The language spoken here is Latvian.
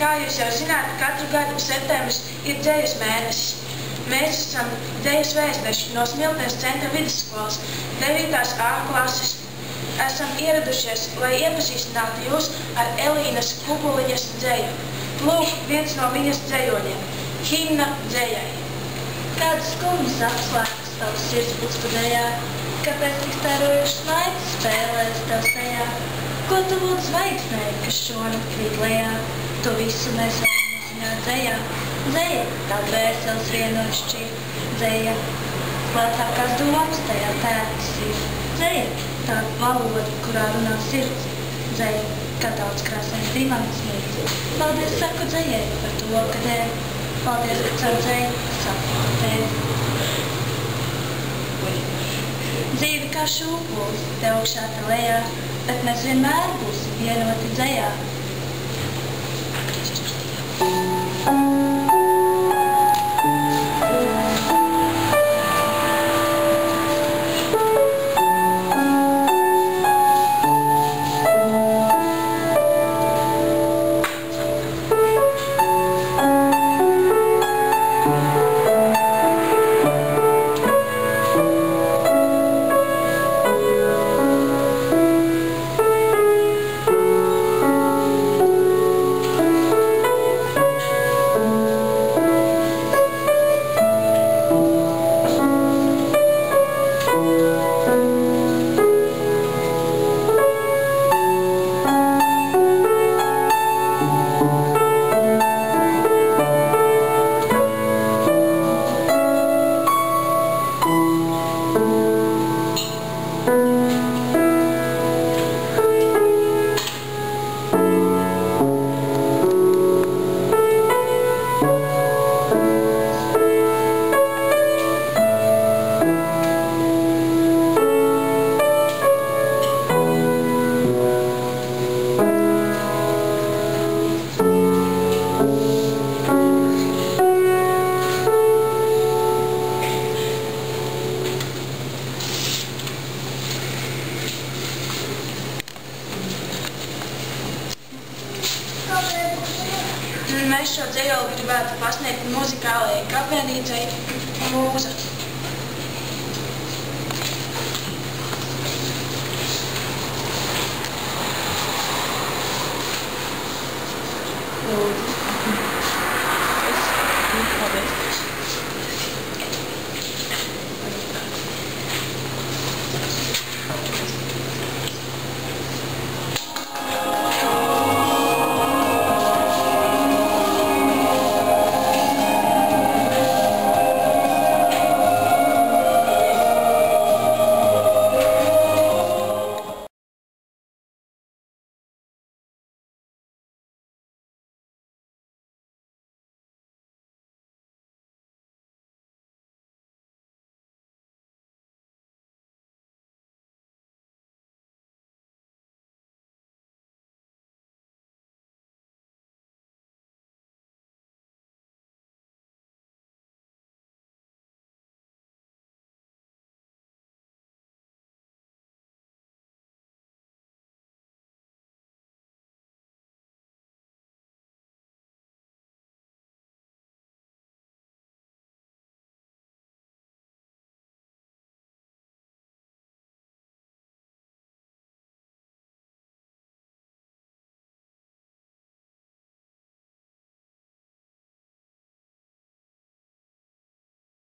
Kā jūs jau zināt, katru gadu septembris ir dzejas mēnesis. Mēs esam dzejas vēstneši no Smiltenes centra vidusskolas, 9. A klases. Esam ieradušies, lai iepazīstinātu jūs ar Elīnas Kubuliņas dzeju. Lūk, viens no viņas dzejoļiem – himna dzejai. Kādas skumjas apslēgas tavs sirds pustu dejā, kāpēc tik starojuši smaids spēlēs tev sejā? Ko tu lūdz zvaigznei, kas šonakt krīt lejā? To visu mēs varam uzzināt dzejā. Dzeja, tā dvēseles vienoši šķir. Dzeja, klātākās domas tajā tērtas ir. Dzeja, tā valoda, kurā runā sirds. Dzeja, kā daudz krāsains dimants mirds. Paldies saku dzejai par to, ka dēļ. Paldies, ka caur dzeju saku tevi. Dzīve kā šūpulis, te augšā te lejā, bet mēs vienmēr būsim vienoti dzejā. Mēs šo dzejoli gribētu pasniegt muzikālajai kapelnīcai Mūza.